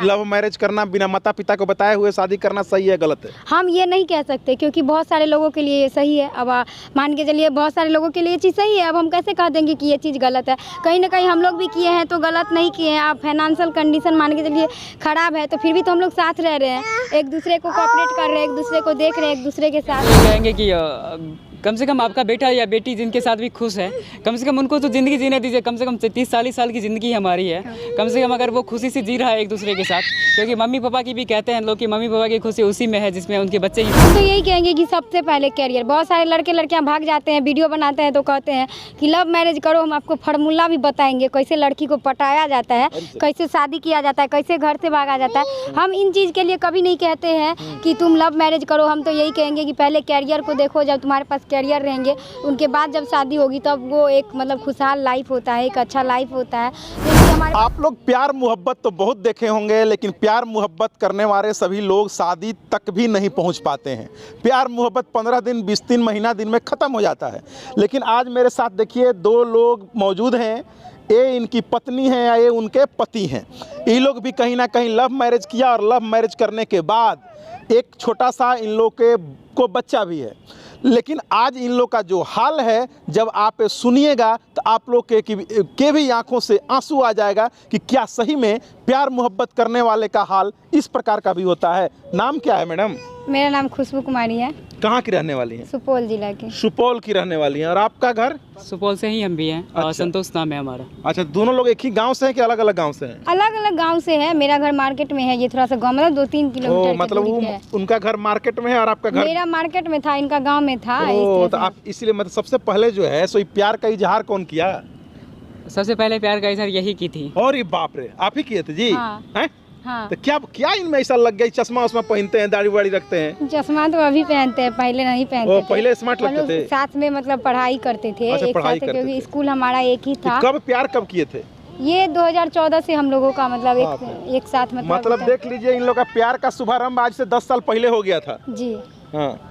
Love marriage करना बिना माता पिता को बताए हुए शादी करना सही है गलत है? हम ये नहीं कह सकते क्योंकि बहुत सारे लोगों के लिए ये सही है। अब मान के चलिए बहुत सारे लोगों के लिए ये चीज़ सही है, अब हम कैसे कह देंगे कि ये चीज़ गलत है? कहीं ना कहीं हम लोग भी किए हैं तो गलत नहीं किए हैं। आप फाइनेंशियल कंडीशन मान के चलिए ख़राब है तो फिर भी तो हम लोग साथ रह रहे हैं, एक दूसरे को कोऑपरेट कर रहे हैं, एक दूसरे को देख रहे हैं, एक दूसरे के साथ। कहेंगे कि कम से कम आपका बेटा या बेटी जिनके साथ भी खुश है, कम से कम उनको तो ज़िंदगी जीने दीजिए। कम से कम 30-40 साल की ज़िंदगी हमारी है, कम से कम अगर वो खुशी से जी रहा है एक दूसरे के साथ, क्योंकि मम्मी पापा की भी कहते हैं लोग कि मम्मी पापा की खुशी उसी में है जिसमें उनके बच्चे हम तो यही कहेंगे कि सबसे पहले कैरियर। बहुत सारे लड़के लड़कियां भाग जाते हैं, वीडियो बनाते हैं तो कहते हैं कि लव मैरिज करो, हम आपको फार्मूला भी बताएंगे कैसे लड़की को पटाया जाता है, कैसे शादी किया जाता है, कैसे घर से भागा जाता है। हम इन चीज़ के लिए कभी नहीं कहते हैं कि तुम लव मैरिज करो। हम तो यही कहेंगे कि पहले कैरियर को देखो, जब तुम्हारे पास कैरियर रहेंगे उनके बाद जब शादी होगी तब वो एक मतलब खुशहाल लाइफ होता है, एक अच्छा लाइफ होता है। हमारे आप लोग प्यार मोहब्बत तो बहुत देखे होंगे, लेकिन प्यार मोहब्बत करने वाले सभी लोग शादी तक भी नहीं पहुंच पाते हैं। प्यार मोहब्बत 15 दिन 20 दिन महीना दिन में ख़त्म हो जाता है। लेकिन आज मेरे साथ देखिए 2 लोग मौजूद हैं, ये इनकी पत्नी है या ये उनके पति हैं। ये लोग भी कहीं ना कहीं लव मैरिज किया और लव मैरिज करने के बाद एक छोटा सा इन लोग को बच्चा भी है। लेकिन आज इन लोग का जो हाल है जब आप सुनिएगा तो आप लोग के भी आंखों से आंसू आ जाएगा कि क्या सही में प्यार मोहब्बत करने वाले का हाल इस प्रकार का भी होता है। नाम क्या है मैडम? मेरा नाम खुशबू कुमारी है। कहाँ की रहने वाली हैं? सुपौल जिला की। सुपौल की रहने वाली हैं। और आपका घर? सुपौल से ही हम भी हैं। अच्छा। संतोष नाम है हमारा। अच्छा, दोनों लोग एक ही गांव से हैं कि अलग अलग गांव से हैं? अलग अलग गांव से है। मेरा घर मार्केट में है, ये थोड़ा सा गांव मतलब 2-3 किलोमीटर मतलब की दूरी पे है। उनका घर मार्केट में है और आपका घर? मेरा मार्केट में था, इनका गांव में था। तो आप इसलिए मतलब सबसे पहले जो है सो प्यार का इजहार कौन किया? सबसे पहले प्यार का इजहार यही की थी। और ये बाप रे, आप ही किए थे जी? हाँ। हैं? हाँ। तो क्या इनमें ऐसा लग गया? चश्मा उस्मा पहनते हैं, दाढ़ी वाड़ी रखते हैं? चश्मा तो अभी पहनते हैं, पहले नहीं पहनते थे। पहले स्मार्ट हम लगते लोग थे? साथ में मतलब पढ़ाई करते थे, अच्छा, एक पढ़ाई साथ, करते क्योंकि थे। स्कूल हमारा एक ही था। कब प्यार कब किए थे? ये 2014 से हम लोगों का मतलब एक साथ मतलब देख लीजिए इन लोग का प्यार का शुभारंभ आज से 10 साल पहले हो गया था जी। हाँ।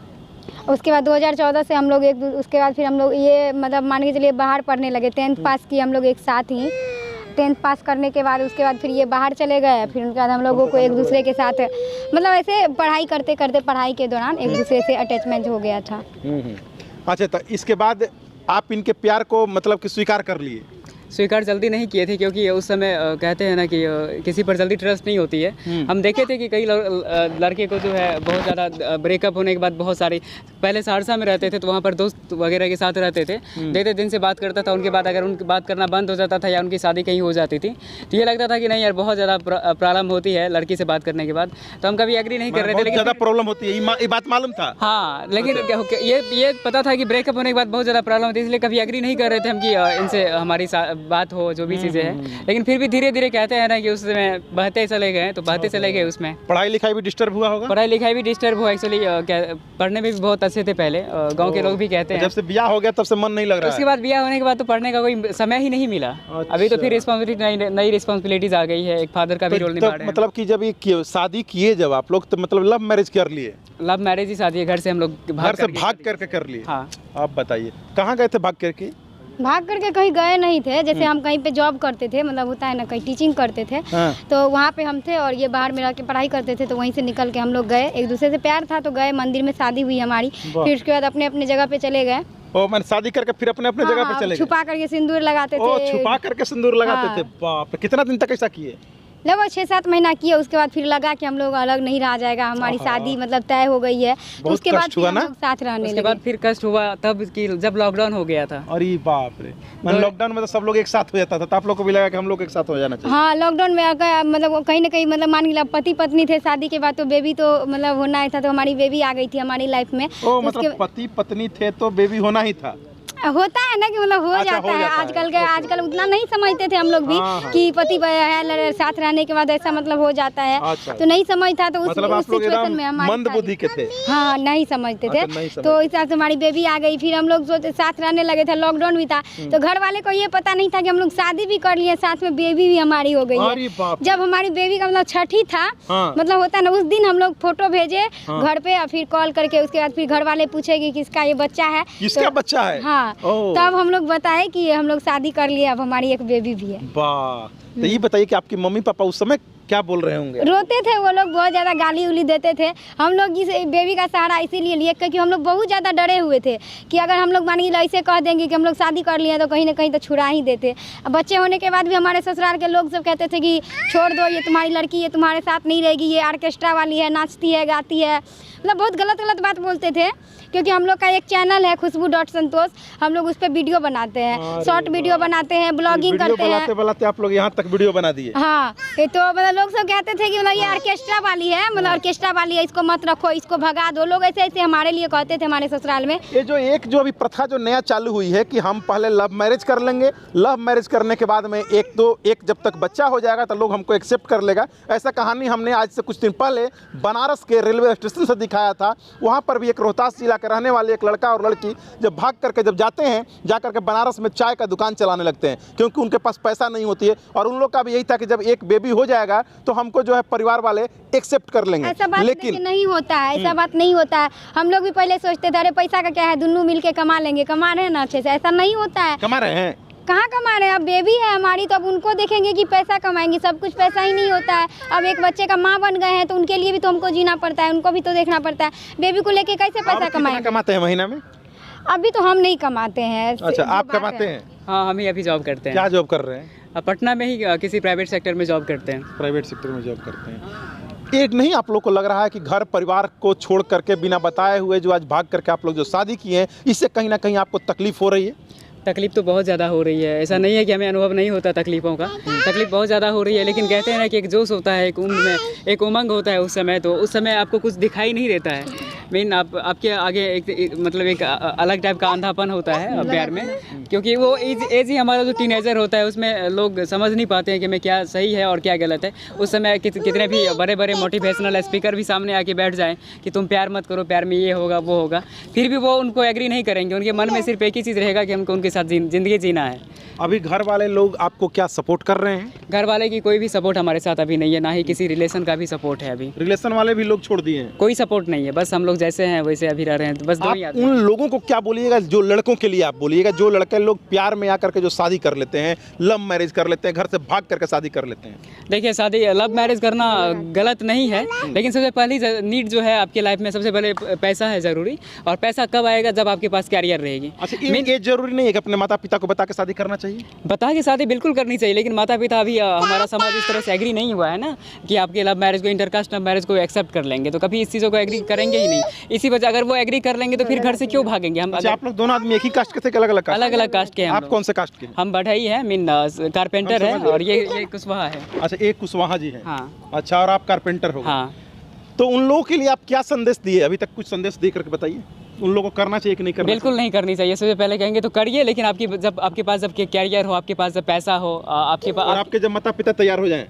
उसके बाद 2014 से हम लोग उसके बाद फिर हम लोग ये मतलब मान के चलिए बाहर पढ़ने लगे। 10th पास किए हम लोग एक साथ ही। 10th पास करने के बाद उसके बाद फिर ये बाहर चले गए। फिर उनके बाद हम लोगों को एक दूसरे के साथ मतलब ऐसे पढ़ाई करते करते पढ़ाई के दौरान एक दूसरे से अटैचमेंट हो गया था। अच्छा, तो इसके बाद आप इनके प्यार को मतलब कि स्वीकार कर लिए? स्वीकार जल्दी नहीं किए थे क्योंकि उस समय कहते हैं ना कि किसी पर जल्दी ट्रस्ट नहीं होती है। हम देखे थे कि कई लड़के को जो है बहुत ज़्यादा ब्रेकअप होने के बाद बहुत सारी, पहले सहरसा में रहते थे तो वहाँ पर दोस्त वगैरह के साथ रहते थे, देते दिन से बात करता था। उनके बाद अगर उनकी बात करना बंद हो जाता था या उनकी शादी कहीं हो जाती थी तो ये लगता था कि नहीं यार बहुत ज़्यादा प्रॉब्लम होती है लड़की से बात करने के बाद, तो हम कभी एग्री नहीं कर रहे थे। लेकिन ज़्यादा प्रॉब्लम होती है, ये बात मालूम था? हाँ, लेकिन ये पता था कि ब्रेकअप होने के बाद बहुत ज़्यादा प्रॉब्लम होती है, इसलिए कभी एग्री नहीं कर रहे थे हम कि इनसे हमारी बात हो जो भी चीज़ें हैं। लेकिन फिर भी धीरे धीरे कहते हैं ना कि उसमें बहते चले गए तो बहते चले गए। उसमें पढ़ाई लिखाई भी डिस्टर्ब हुआ होगा? पढ़ाई लिखाई भी डिस्टर्ब हुआ एक्चुअली। पढ़ने में भी बहुत अच्छे थे पहले, गांव के लोग भी कहते हैं। जब से ब्याह हो गया तब से मन नहीं लग रहा है? उसके बाद ब्याह होने के बाद तो पढ़ने का कोई समय ही नहीं मिला। अभी तो फिर रिस्पॉन्सिबिलिटी नई रिस्पॉन्सिबिलिटीज आ गई है, एक फादर का भी रोल निभा रहे हैं। मतलब कि जब ये शादी किए जब आप लोग तो मतलब लव मैरिज कर लिए? लव मैरिज ही शादी है, घर से हम लोग घर से भाग करके कर लिए? हाँ। आप बताइए कहाँ गए थे भाग करके? भाग करके कहीं गए नहीं थे। जैसे हम कहीं पे जॉब करते थे, मतलब होता है ना कहीं टीचिंग करते थे। हाँ। तो वहाँ पे हम थे और ये बाहर में रह के पढ़ाई करते थे, तो वहीं से निकल के हम लोग गए। एक दूसरे से प्यार था तो गए, मंदिर में शादी हुई हमारी। फिर उसके बाद अपने अपने जगह पे चले गए। मैंने शादी करके फिर अपने अपने जगह पे चले गए? छुपा करके सिंदूर लगाते थे। छुपा करके सिंदूर लगाते थे? बाप रे, कितना दिन तक ऐसा किए? लगभग 6-7 महीना किए। उसके बाद फिर लगा कि हम लोग अलग नहीं रहा जाएगा, हमारी शादी मतलब तय हो गई है। तो उसके बाद फिर हम लोग साथ रहने लगे। उसके बाद फिर कष्ट हुआ तब कि जब लॉकडाउन हो गया था। अरे बाप रे, मतलब लॉकडाउन में तो सब लोग एक साथ हो जाता था, तो आप लोग को भी लगा कि हम लोग एक साथ हो जाना चाहिए? हाँ, लॉकडाउन में अगर मतलब कहीं ना कहीं मतलब मान लीजिए पति पत्नी थे, शादी के बाद तो बेबी तो मतलब होना ही था। तो हमारी बेबी आ गई थी हमारी लाइफ में। मतलब पति पत्नी थे तो बेबी होना ही था? होता है ना कि मतलब हो जाता है। आजकल उतना नहीं समझते थे हम लोग भी कि पति है साथ रहने के बाद ऐसा मतलब हो जाता है। तो नहीं समझता, तो उस सिचुएशन में हमारे मंद बुद्धि के थे। हाँ, नहीं समझते थे। तो इस हिसाब से हमारी बेबी आ गई। फिर हम लोग सोचे साथ रहने लगे थे, लॉकडाउन भी था। तो घर वाले को ये पता नहीं था कि हम लोग शादी भी कर लिए, साथ में बेबी भी हमारी हो गई है। जब हमारी बेबी का मतलब छठी था, मतलब होता है ना, उस दिन हम लोग फोटो भेजे घर पे और फिर कॉल करके उसके बाद फिर घर वाले पूछे कि किसका ये बच्चा है। किसका बच्चा है? हाँ, तब हम लोग बताए कि हम लोग शादी कर लिए, अब हमारी एक बेबी भी है। वाह। तो ये बताइए कि आपके मम्मी पापा उस समय क्या बोल रहे होंगे? रोते थे वो लोग, बहुत ज़्यादा गाली उली देते थे। हम लोग इस बेबी का सहारा इसीलिए लिए क्योंकि हम लोग बहुत ज़्यादा डरे हुए थे कि अगर हम लोग मान लीजिए ऐसे कह देंगे कि हम लोग शादी कर लिए तो कहीं ना कहीं तो छुड़ा ही देते। अब बच्चे होने के बाद भी हमारे ससुराल के लोग सब कहते थे कि छोड़ दो, ये तुम्हारी लड़की, ये तुम्हारे साथ नहीं रहेगी, ये ऑर्केस्ट्रा वाली है, नाचती है, गाती है, मतलब बहुत गलत गलत बात बोलते थे। क्योंकि हम लोग का एक चैनल है खुशबू.संतोष, हम लोग उस पर वीडियो बनाते हैं, शॉर्ट वीडियो बनाते हैं, ब्लॉगिंग करते हैं। बनाते आप लोग यहाँ तक वीडियो बना दिए। हाँ, तो मतलब लोग सब कहते थे कि मतलब ये ऑर्केस्ट्रा वाली है, मतलब ऑर्केस्ट्रा वाली है, इसको मत रखो, इसको भगा दो। लोग ऐसे ऐसे हमारे लिए कहते थे हमारे ससुराल में। ये जो अभी प्रथा जो नया चालू हुई है कि हम पहले लव मैरिज कर लेंगे, लव मैरिज करने के बाद में एक जब तक बच्चा हो जाएगा तो लोग हमको एक्सेप्ट कर लेगा, ऐसा कहानी हमने आज से कुछ दिन पहले बनारस के रेलवे स्टेशन से दिखाया था। वहाँ पर भी एक रोहतास जिला के रहने वाले एक लड़का और लड़की जब भाग करके जब जाते हैं, जा करके बनारस में चाय का दुकान चलाने लगते हैं क्योंकि उनके पास पैसा नहीं होती है। और उन लोग का भी यही था कि जब एक बेबी हो जाएगा तो हमको जो है परिवार वाले एक्सेप्ट कर लेंगे। ऐसा बात लेकिन नहीं होता है, ऐसा बात नहीं होता है। हम लोग भी पहले सोचते थे अरे पैसा का क्या है, दोनों मिलके कमा लेंगे, कमा रहे हैं ना अच्छे से, ऐसा नहीं होता है। कमा रहे हैं? कहाँ कमा रहे हैं, अब बेबी है हमारी तो अब उनको देखेंगे कि पैसा कमाएंगे, सब कुछ पैसा ही नहीं होता है। अब एक बच्चे का माँ बन गए हैं तो उनके लिए भी तो हमको जीना पड़ता है, उनको भी तो देखना पड़ता है। बेबी को लेके कैसे पैसा कमाएंगे? कमाते हैं महीना में? अभी तो हम नहीं कमाते हैं। अच्छा, आप कमाते हैं? हाँ, हम ही अभी जॉब करते हैं। क्या जॉब कर रहे हैं? पटना में ही किसी प्राइवेट सेक्टर में जॉब करते हैं। प्राइवेट सेक्टर में जॉब करते हैं। एक नहीं आप लोग को लग रहा है कि घर परिवार को छोड़ करके बिना बताए हुए जो आज भाग करके आप लोग जो शादी किए हैं, इससे कहीं ना कहीं आपको तकलीफ हो रही है? तकलीफ तो बहुत ज़्यादा हो रही है, ऐसा नहीं है कि हमें अनुभव नहीं होता तकलीफ़ों का। तकलीफ बहुत ज़्यादा हो रही है, लेकिन कहते हैं ना कि एक जोश होता है, एक उम्र में एक उमंग होता है उस समय, तो उस समय आपको कुछ दिखाई नहीं देता है। मेन आपके आगे मतलब एक अलग टाइप का अंधापन होता है प्यार में, क्योंकि वो एज ही हमारा जो टीनेजर होता है उसमें लोग समझ नहीं पाते हैं कि मैं क्या सही है और क्या गलत है। उस समय कितने भी बड़े बड़े मोटिवेशनल स्पीकर भी सामने आके बैठ जाएं कि तुम प्यार मत करो, प्यार में ये होगा वो होगा, फिर भी वो उनको एग्री नहीं करेंगे। उनके मन में सिर्फ एक ही चीज़ रहेगा कि हमको उनके साथ ज़िंदगी जीना है। अभी घर वाले लोग आपको क्या सपोर्ट कर रहे हैं? घर वाले की कोई भी सपोर्ट हमारे साथ अभी नहीं है, ना ही किसी रिलेशन का भी सपोर्ट है। अभी रिलेशन वाले भी लोग छोड़ दिए हैं? कोई सपोर्ट नहीं है, बस हम लोग जैसे हैं वैसे अभी रह रहे हैं। तो बस दो ही आप उन लोगों को क्या बोलिएगा, जो लड़कों के लिए आप बोलिएगा, जो लड़के लोग प्यार में आकर के जो शादी कर लेते हैं, लव मैरिज कर लेते हैं, घर से भाग करके शादी कर लेते हैं? देखिए, शादी लव मैरिज करना गलत नहीं है, लेकिन सबसे पहली नीड जो है आपके लाइफ में सबसे पहले पैसा है ज़रूरी। और पैसा कब आएगा? जब आपके पास कैरियर रहेगी। अच्छा, ये जरूरी नहीं है कि अपने माता पिता को बता के शादी करना चाहिए? बता के शादी बिल्कुल करनी चाहिए, लेकिन माता पिता अभी हमारा समाज इस तरह से एग्री नहीं हुआ है ना कि आपके लव मैरिज को, इंटरकास्ट लव मैरिज को एक्सेप्ट कर लेंगे, तो कभी इस चीज़ों को एग्री करेंगे ही नहीं। इसी वजह अगर वो एग्री कर लेंगे तो फिर घर से क्यों भागेंगे हम? अच्छा, आप लोग दोनों आदमी एक ही कास्ट के थे? अलग अलग कास्ट के हैं। आप कौन से कास्ट के? हम बढ़ई है, मीन कारपेंटर है, और ये कुशवाहा है। अच्छा, एक कुशवाहा जी है। हाँ। अच्छा, और आप कारपेंटर हो? हाँ। तो उन लोगों के लिए आप क्या संदेश दिए? अभी तक कुछ संदेश दे करके बताइए। उन लोगों को करना चाहिए कि नहीं करना? बिल्कुल नहीं करनी चाहिए। सबसे पहले कहेंगे तो करिए, लेकिन आपके पास जब कैरियर हो, आपके पास जब पैसा हो, आपके जब माता पिता तैयार हो जाएं?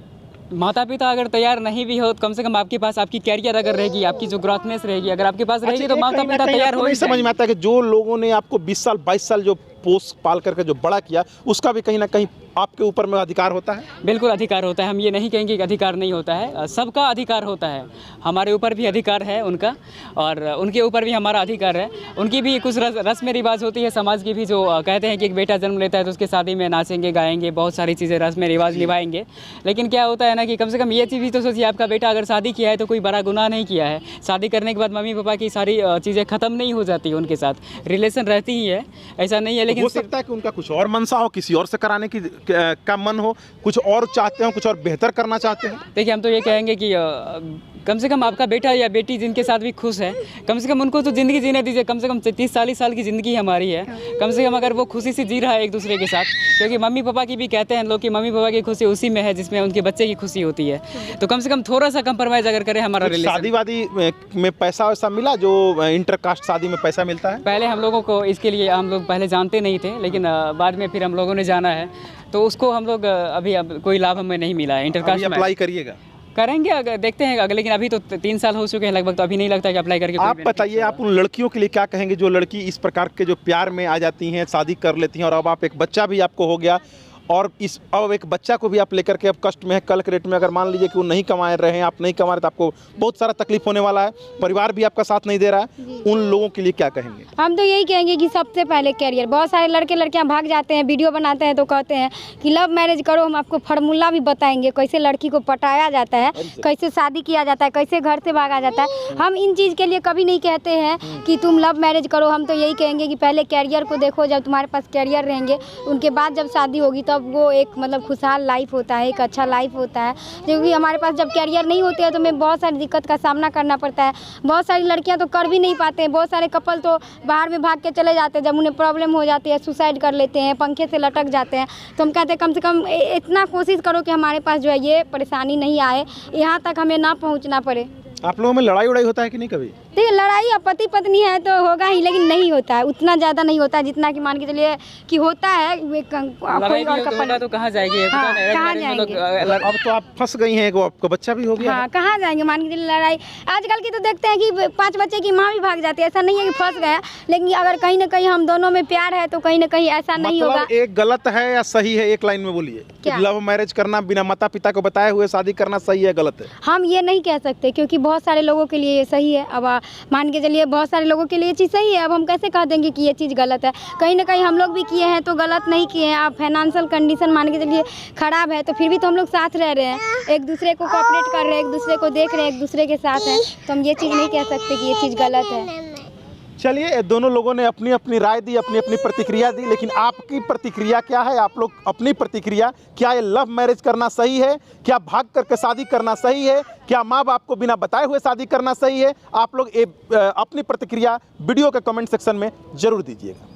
माता पिता अगर तैयार नहीं भी हो तो कम से कम आपके पास आपकी कैरियर अगर रहेगी, आपकी जो ग्रोथनेस रहेगी, अगर आपके पास रहेगी तो माता पिता तैयार हो। समझ में आता है कि जो लोगों ने आपको 20 साल 22 साल जो पोस पाल करके जो बड़ा किया, उसका भी कहीं ना कहीं आपके ऊपर में अधिकार होता है? बिल्कुल अधिकार होता है। हम ये नहीं कहेंगे कि अधिकार नहीं होता है, सबका अधिकार होता है। हमारे ऊपर भी अधिकार है उनका, और उनके ऊपर भी हमारा अधिकार है। उनकी भी कुछ रस्म रिवाज होती है समाज की भी, जो कहते हैं कि एक बेटा जन्म लेता है तो उसके शादी में नाचेंगे, गाएंगे, बहुत सारी चीज़ें रस्म रिवाज निभाएंगे। लेकिन क्या होता है ना कि कम से कम ये चीज़ भी तो सोचिए, आपका बेटा अगर शादी किया है तो कोई बड़ा गुनाह नहीं किया है। शादी करने के बाद मम्मी पापा की सारी चीज़ें ख़त्म नहीं हो जाती, उनके साथ रिलेशन रहती ही है, ऐसा नहीं है। लेकिन हो सकता है कि उनका कुछ और मनसा हो, किसी और से कराने की का मन हो, कुछ और चाहते हो, कुछ और बेहतर करना चाहते हैं। देखिए, हम तो ये कहेंगे कि कम से कम आपका बेटा या बेटी जिनके साथ भी खुश है, कम से कम उनको तो ज़िंदगी जीने दीजिए। कम से कम 30-40 साल की ज़िंदगी हमारी है, कम से कम अगर वो खुशी से जी रहा है एक दूसरे के साथ, क्योंकि मम्मी पापा की भी कहते हैं लोग कि मम्मी पापा की खुशी उसी में है जिसमें उनके बच्चे की खुशी होती है। तो कम से कम थोड़ा सा कंप्रोमाइज़ अगर करें हमारा रिलेशन। शादी वादी में पैसा वैसा मिला, जो इंटरकास्ट शादी में पैसा मिलता है? पहले हम लोगों को इसके लिए हम लोग पहले जानते नहीं थे, लेकिन बाद में फिर हम लोगों ने जाना है, तो उसको हम लोग अभी कोई लाभ हमें नहीं मिला है। इंटरकास्ट अप्लाई करिएगा? करेंगे, अगर देखते हैं अगर, लेकिन अभी तो 3 साल हो चुके हैं लगभग, तो अभी नहीं लगता कि अप्लाई करके। आप बताइए, आप उन लड़कियों के लिए क्या कहेंगे जो लड़की इस प्रकार के जो प्यार में आ जाती हैं, शादी कर लेती हैं, और अब आप एक बच्चा भी आपको हो गया और इस अब एक बच्चा को भी आप लेकर के अब कष्ट में है। कल के डेट में अगर मान लीजिए कि वो नहीं कमा रहे हैं, आप नहीं कमा रहे, तो आपको बहुत सारा तकलीफ होने वाला है, परिवार भी आपका साथ नहीं दे रहा है। उन लोगों के लिए क्या कहेंगे? हम तो यही कहेंगे कि सबसे पहले कैरियर। बहुत सारे लड़के लड़कियां भाग जाते हैं, वीडियो बनाते हैं तो कहते हैं कि लव मैरिज करो, हम आपको फार्मूला भी बताएंगे कैसे लड़की को पटाया जाता है, कैसे शादी किया जाता है, कैसे घर से भागा जाता है। हम इन चीज़ के लिए कभी नहीं कहते हैं कि तुम लव मैरिज करो। हम तो यही कहेंगे कि पहले कैरियर को देखो। जब तुम्हारे पास कैरियर रहेंगे, उनके बाद जब शादी होगी तब वो एक मतलब खुशहाल लाइफ होता है, एक अच्छा लाइफ होता है। क्योंकि हमारे पास जब कैरियर नहीं होते हैं तो हमें बहुत सारी दिक्कत का सामना करना पड़ता है। बहुत सारी लड़कियां तो कर भी नहीं पाते हैं। बहुत सारे कपल तो बाहर में भाग के चले जाते हैं, जब उन्हें प्रॉब्लम हो जाती है सुसाइड कर लेते हैं, पंखे से लटक जाते हैं। तो हम कहते हैं कम से कम इतना कोशिश करो कि हमारे पास जो है ये परेशानी नहीं आए, यहाँ तक हमें ना पहुँचना पड़े। आप लोगों में लड़ाई उड़ाई होता है कि नहीं कभी? देखिए, लड़ाई अब पति पत्नी है तो होगा ही, लेकिन नहीं होता है उतना ज़्यादा, नहीं होता है जितना कि मान के चलिए कि होता है। कोई और कपल तो कहाँ जाएगी? हाँ, कहाँ जाएंगे? अब तो आप फंस गई हैं, आपका बच्चा भी हो गया। हाँ, कहाँ जाएंगे? मान के चलिए लड़ाई आजकल की तो देखते हैं कि 5 बच्चे की माँ भी भाग जाती है। ऐसा नहीं है कि फंस गया, लेकिन अगर कहीं ना कहीं हम दोनों में प्यार है तो कहीं ना कहीं ऐसा नहीं होगा। एक गलत है या सही है, एक लाइन में बोलिए। लव मैरिज करना, बिना माता पिता को बताए हुए शादी करना सही है गलत है? हम ये नहीं कह सकते, क्योंकि बहुत सारे लोगों के लिए ये सही है। अब मान के चलिए बहुत सारे लोगों के लिए ये चीज़ सही है। अब हम कैसे कह देंगे कि ये चीज़ गलत है? कहीं ना कहीं हम लोग भी किए हैं तो गलत नहीं किए हैं। अब फाइनेंशियल कंडीशन मान के चलिए ख़राब है तो फिर भी तो हम लोग साथ रह रहे हैं, एक दूसरे को कोऑपरेट कर रहे हैं, एक दूसरे को देख रहे हैं, एक दूसरे के साथ हैं। तो हम ये चीज़ नहीं कह सकते कि ये चीज़ गलत है। चलिए, दोनों लोगों ने अपनी अपनी राय दी, अपनी अपनी प्रतिक्रिया दी, लेकिन आपकी प्रतिक्रिया क्या है? आप लोग अपनी प्रतिक्रिया, क्या ये लव मैरिज करना सही है? क्या भाग करके शादी करना सही है? क्या माँ बाप को बिना बताए हुए शादी करना सही है? आप लोग अपनी प्रतिक्रिया वीडियो के कमेंट सेक्शन में जरूर दीजिएगा।